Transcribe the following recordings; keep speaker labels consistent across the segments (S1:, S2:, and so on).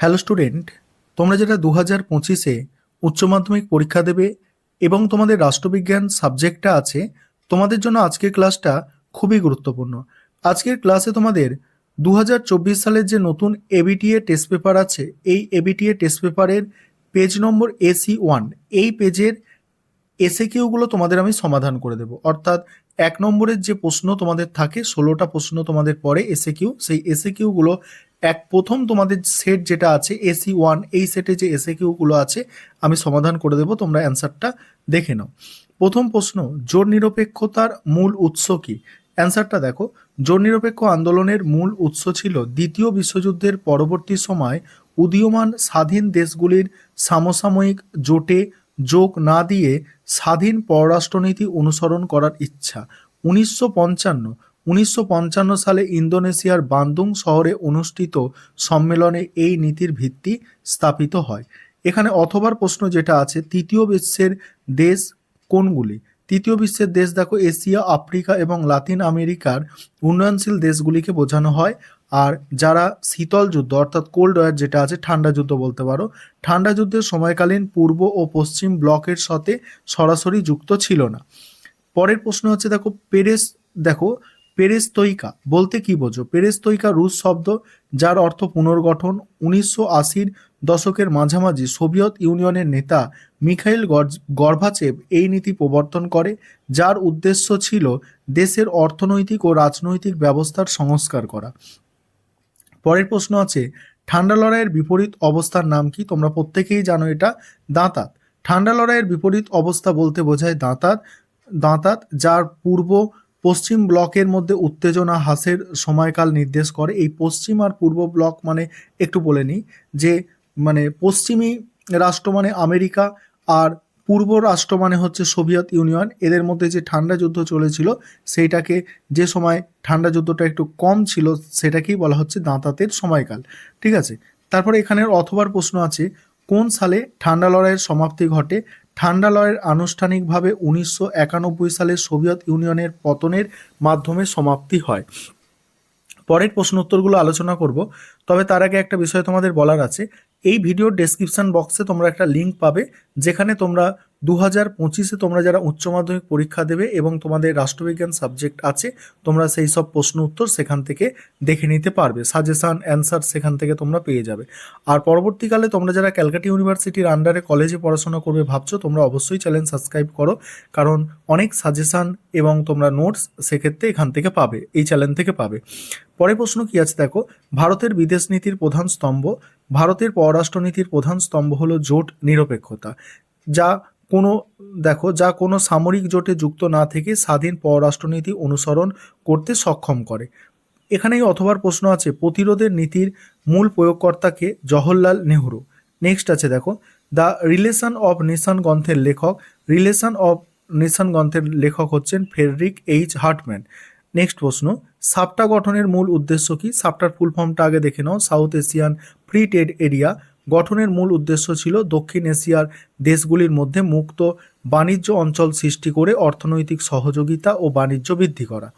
S1: Hello student, তোমরা যেটা 2025-এ উচ্চ মাধ্যমিক পরীক্ষা দেবে এবং তোমাদের রাষ্ট্রবিজ্ঞান সাবজেক্টটা আছে, তোমাদের জন্য আজকের ক্লাসটা খুবই গুরুত্বপূর্ণ। আজকের ক্লাসে তোমাদের 2024 সালের যে নতুন এবিটিএ টেস্ট পেপার আছে, এই এবিটিএ টেস্ট পেপারের পেজ নম্বর AC1, এই পেজের এসএকিউগুলো তোমাদের আমি সমাধান করে দেবো। অর্থাৎ 1 নম্বরের যে প্রশ্ন তোমাদের থাকে, 16টা প্রশ্ন তোমাদের পড়ে এসএকিউ, সেই এসএকিউগুলো প্রথম তোমাদের সেট যেটা আছে AC1, এই সেটে যে এসএকিউগুলো আছে আমি সমাধান করে দেবো, তোমরা অ্যান্সারটা দেখে নাও। প্রথম প্রশ্ন, জোট নিরপেক্ষতার মূল উৎস কি? অ্যান্সারটা দেখো, জোট নিরপেক্ষ আন্দোলনের মূল উৎস ছিল দ্বিতীয় বিশ্বযুদ্ধের পরবর্তী সময় উদীয়মান স্বাধীন দেশগুলির সমসাময়িক জোটে যোগ না দিয়ে স্বাধীন পররাষ্ট্রনীতি অনুসরণ করার ইচ্ছা। 1955 সালে ইন্দোনেশিয়ার বান্দুং শহরে অনুষ্ঠিত সম্মেলনে এই নীতির ভিত্তি স্থাপিত হয়। এখানে অথবার প্রশ্ন যেটা আছে, তৃতীয় বিশ্বের দেশ কোনগুলি? তৃতীয় বিশ্বের দেশ দেখো, এশিয়া, আফ্রিকা এবং লাতিন আমেরিকার উন্নয়নশীল দেশগুলিকে বোঝানো হয়। আর যারা শীতল যুদ্ধ অর্থাৎ কোল্ড ওয়ার যেটা আছে, ঠান্ডা যুদ্ধ বলতে পারো, ঠান্ডা যুদ্ধের সময়কালীন পূর্ব ও পশ্চিম ব্লকের সাথে সরাসরি যুক্ত ছিল না। পরের প্রশ্ন হচ্ছে দেখো পেরেস্তোইকা বলতে কি বোঝো? পেরেস্তোইকা রুশ শব্দ, যার অর্থ পুনর্গঠন। 1980-র দশকের মাঝামাঝি সোভিয়েত ইউনিয়নের নেতা মিখাইল গর্বাচেভ এই নীতি প্রবর্তন করে, যার উদ্দেশ্য ছিল দেশের অর্থনৈতিক ও রাজনৈতিক ব্যবস্থার সংস্কার করা। পরের প্রশ্ন আছে, ঠান্ডা লড়াইয়ের বিপরীত অবস্থার নাম কি? তোমরা প্রত্যেকেই জানো এটা, দাঁতাত। ঠান্ডা লড়াইয়ের বিপরীত অবস্থা বলতে বোঝায় দাঁতাত, যার পূর্ব পশ্চিম ব্লকের মধ্যে উত্তেজনা হ্রাসের সময়কাল নির্দেশ করে। এই পশ্চিম আর পূর্ব ব্লক মানে একটু বলে নিই যে, মানে পশ্চিমী রাষ্ট্র মানে আমেরিকা, আর পূর্ব রাষ্ট্র মানে হচ্ছে সোভিয়েত ইউনিয়ন। এদের মধ্যে যে ঠান্ডা যুদ্ধ চলেছিল, সেইটাকে, যে সময় ঠান্ডা যুদ্ধটা একটু কম ছিল, সেটাকেই বলা হচ্ছে দাঁতাতের সময়কাল। ঠিক আছে, তারপরে এখানের অথবার প্রশ্ন আছে, কোন সালে ঠান্ডা লড়াইয়ের সমাপ্তি ঘটে? ঠান্ডা লড়াইয়ের আনুষ্ঠানিকভাবে 1991 সালে সোভিয়েত ইউনিয়নের পতনের মাধ্যমে সমাপ্তি হয়। পরের প্রশ্ন উত্তরগুলো আলোচনা করব, তবে তার আগে একটা বিষয় তোমাদের বলার আছে। এই ভিডিওর ডেসক্রিপশন বক্সে তোমরা একটা লিঙ্ক পাবে, যেখানে তোমরা 2025-এ তোমরা যারা উচ্চ মাধ্যমিক পরীক্ষা দেবে এবং তোমাদের রাষ্ট্রবিজ্ঞান সাবজেক্ট আছে, তোমরা সেই সব প্রশ্ন উত্তর সেখান থেকে দেখে নিতে পারবে, সাজেশান অ্যান্সার সেখান থেকে তোমরা পেয়ে যাবে। আর পরবর্তীকালে তোমরা যারা ক্যালকাটা ইউনিভার্সিটির আন্ডারে কলেজে পড়াশোনা করবে ভাবছো, তোমরা অবশ্যই চ্যানেল সাবস্ক্রাইব করো, কারণ অনেক সাজেশান এবং তোমরা নোটস সেক্ষেত্রে এখান থেকে পাবে, এই চ্যানেল থেকে পাবে। পরের প্রশ্ন কি আছে দেখো, ভারতের বিদেশ নীতির প্রধান স্তম্ভ। ভারতের পররাষ্ট্রনীতির প্রধান স্তম্ভ হলো জোট নিরপেক্ষতা, যা কোনো সামরিক জোটে যুক্ত না থেকে স্বাধীন পররাষ্ট্রনীতি অনুসরণ করতে সক্ষম করে। এখানেই অথবার প্রশ্ন আছে, প্রতিরোধের নীতির মূল প্রয়োগকর্তাকে? জওহরলাল নেহরু। নেক্সট আছে দেখো, দ্য রিলেশন অফ নেশন গ্রন্থের লেখক হচ্ছেন ফ্রেডরিক এইচ হার্টম্যান। নেক্সট প্রশ্ন, সাপটা গঠনের মূল উদ্দেশ্য কি? সাপটার ফুল ফর্মটা আগে দেখে নাও, South Asian Free Trade Area. গঠনের মূল উদ্দেশ্য ছিল দক্ষিণ এশিয়ার দেশগুলির মধ্যে মুক্ত বাণিজ্য অঞ্চল সৃষ্টি করে অর্থনৈতিক সহযোগিতা ও বাণিজ্য বৃদ্ধি করা।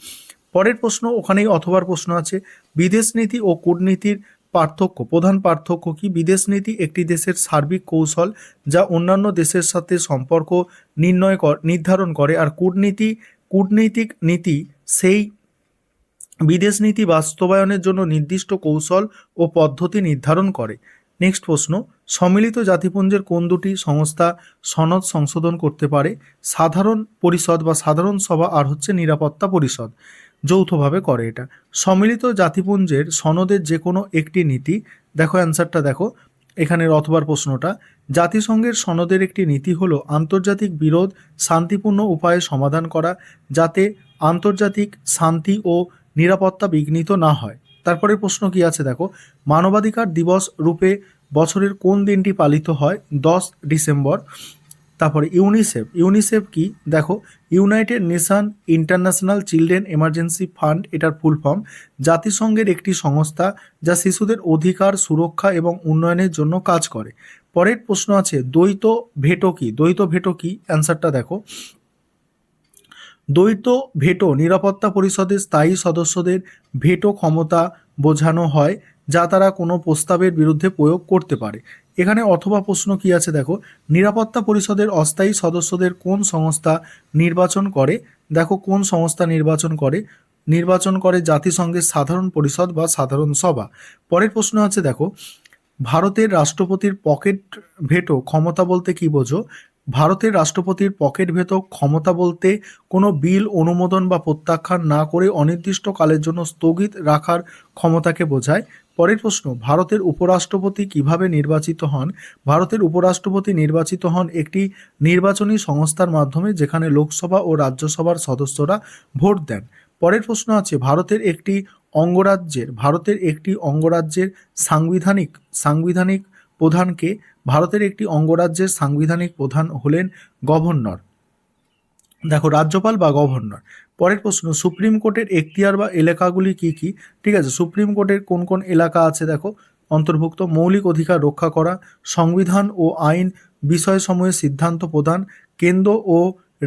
S1: পরের প্রশ্ন, ওখানেই অথবার প্রশ্ন আছে, বিদেশ নীতি ও কূটনীতির প্রধান পার্থক্য কি? বিদেশ নীতি একটি দেশের সার্বিক কৌশল, যা অন্যান্য দেশের সাথে সম্পর্ক নির্ধারণ করে, আর কূটনৈতিক নীতি সেই বিদেশ নীতি বাস্তবায়নের জন্য নির্দিষ্ট কৌশল ও পদ্ধতি নির্ধারণ করে। নেক্সট প্রশ্ন, সম্মিলিত জাতিপুঞ্জের কোন দুটি সংস্থা সনদ সংশোধন করতে পারে? সাধারণ পরিষদ বা সাধারণ সভা আর হচ্ছে নিরাপত্তা পরিষদ, যৌথভাবে করে এটা। সম্মিলিত জাতিপুঞ্জের সনদের যে কোনো একটি নীতি, দেখো অ্যান্সারটা দেখো এখানের অথবার প্রশ্নটা, জাতিসংঘের সনদের একটি নীতি হলো আন্তর্জাতিক বিরোধ শান্তিপূর্ণ উপায়ে সমাধান করা, যাতে আন্তর্জাতিক শান্তি ও নিরাপত্তা বিঘ্নিত না হয়। তারপরে প্রশ্ন কি আছে দেখো, মানবাধিকার দিবস রূপে বছরের কোন দিনটি পালিত হয়? 10 ডিসেম্বর। তারপরে ইউনিসেফ কি? দেখো, United nation international children emergency fund, এটার ফুল ফর্ম। জাতিসংঘের একটি সংস্থা যা শিশুদের অধিকার সুরক্ষা এবং উন্নয়নের জন্য কাজ করে। পরের প্রশ্ন আছে, দ্বৈত ভেটো কি? অ্যান্সারটা দেখো, দ্বৈত ভেটো নিরাপত্তা পরিষদের স্থায়ী সদস্যদের ভেটো ক্ষমতা বোঝানো হয়, যা তারা কোনো প্রস্তাবের বিরুদ্ধে প্রয়োগ করতে পারে। এখানে অথবা প্রশ্ন কি আছে দেখো, নিরাপত্তা পরিষদের অস্থায়ী সদস্যদের কোন সংস্থা নির্বাচন করে? দেখো কোন সংস্থা নির্বাচন করে জাতিসংঘের সাধারণ পরিষদ বা সাধারণ সভা। পরের প্রশ্ন আছে দেখো, ভারতের রাষ্ট্রপতির পকেট ভেটো ক্ষমতা বলতে কি বোঝো? ভারতের রাষ্ট্রপতির পকেট ভেটো ক্ষমতা বলতে কোনো বিল অনুমোদন বা প্রত্যাখ্যান না করে অনির্দিষ্টকালের জন্য স্থগিত রাখার ক্ষমতাকে বোঝায়। পরের প্রশ্ন, ভারতের উপরাষ্ট্রপতি কিভাবে নির্বাচিত হন? ভারতের উপরাষ্ট্রপতি নির্বাচিত হন একটি নির্বাচনী সংস্থার মাধ্যমে, যেখানে লোকসভা ও রাজ্যসভার সদস্যরা ভোট দেন। পরের প্রশ্ন আছে, ভারতের একটি অঙ্গরাজ্যের সাংবিধানিক প্রধানকে? ভারতের একটি অঙ্গরাজ্যের সাংবিধানিক প্রধান হলেন গভর্নর। দেখো, রাজ্যপাল বা গভর্নর। পরের প্রশ্ন, সুপ্রিম কোর্টের এখতিয়ার বা এলাকাগুলি কি কি? ঠিক আছে, সুপ্রিম কোর্টের কোন কোন এলাকা আছে দেখো অন্তর্ভুক্ত: মৌলিক অধিকার রক্ষা করা, সংবিধান ও আইন বিষয়সমূহে সিদ্ধান্ত প্রদান, কেন্দ্র ও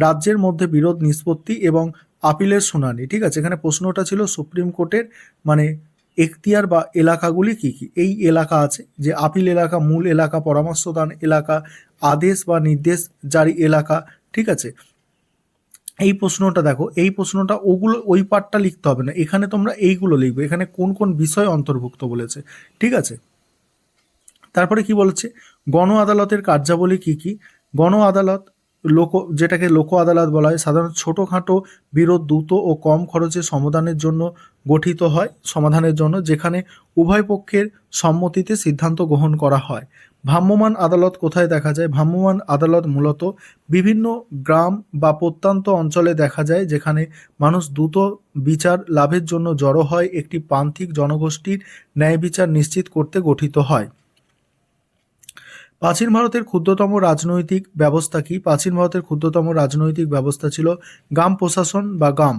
S1: রাজ্যের মধ্যে বিরোধ নিষ্পত্তি এবং আপিলের শুনানি। ঠিক আছে, এখানে প্রশ্নটা ছিল সুপ্রিম কোর্টের মানে এখতিয়ার বা এলাকাগুলি কি কি। এই এলাকা আছে যে আপিল এলাকা, মূল এলাকা, পরামর্শদান এলাকা, আদেশ বা নির্দেশ জারি এলাকা। ঠিক আছে, এই প্রশ্নটা দেখো, এই প্রশ্নটা ওই পার্টটা লিখতে হবে না, এখানে তোমরা এইগুলো লিখবে, এখানে কোন কোন বিষয় অন্তর্ভুক্ত বলেছে। ঠিক আছে, তারপরে কি বলেছে, গণ আদালতের কার্যাবলী কি কি? গণ আদালত যেটাকে লোক আদালত বলা হয়, সাধারণত ছোটোখাটো বিরোধ দ্রুত ও কম খরচে সমাধানের জন্য, যেখানে উভয় পক্ষের সম্মতিতে সিদ্ধান্ত গ্রহণ করা হয়। ভ্রাম্যমাণ আদালত কোথায় দেখা যায়? ভ্রাম্যমাণ আদালত মূলত বিভিন্ন গ্রাম বা প্রত্যন্ত অঞ্চলে দেখা যায়, যেখানে মানুষ দ্রুত বিচার লাভের জন্য জড়ো হয়, একটি প্রান্তিক জনগোষ্ঠীর ন্যায় বিচার নিশ্চিত করতে গঠিত হয়। প্রাচীন ভারতের ক্ষুদ্রতম রাজনৈতিক ব্যবস্থা কি? প্রাচীন ভারতের ক্ষুদ্রতম রাজনৈতিক ব্যবস্থা ছিল গ্রাম প্রশাসন বা গ্রাম।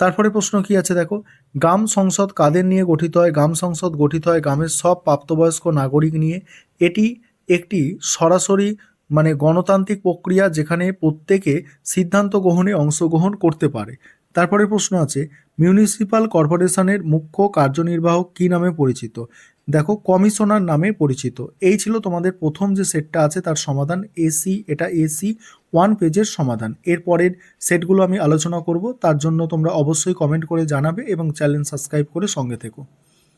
S1: তারপরে প্রশ্ন কি আছে দেখো, গ্রাম সংসদ কাদের নিয়ে গঠিত হয়? গ্রাম সংসদ গঠিত হয় গ্রামের সব প্রাপ্তবয়স্ক নাগরিক নিয়ে। এটি একটি সরাসরি গণতান্ত্রিক প্রক্রিয়া, যেখানে প্রত্যেকে সিদ্ধান্ত গ্রহণে অংশগ্রহণ করতে পারে। তারপরে প্রশ্ন আছে, মিউনিসিপ্যাল কর্পোরেশনের মুখ্য কার্যনির্বাহক কি নামে পরিচিত? দেখো, কমিশনার নামে পরিচিত। এই ছিল তোমাদের প্রথম যে সেটটা আছে তার সমাধান। এটা এসি 1 পেজের সমাধান। এরপরের সেটগুলো আমি আলোচনা করব, তার জন্য তোমরা অবশ্যই কমেন্ট করে জানাবে এবং চ্যানেল সাবস্ক্রাইব করে সঙ্গে থেকো।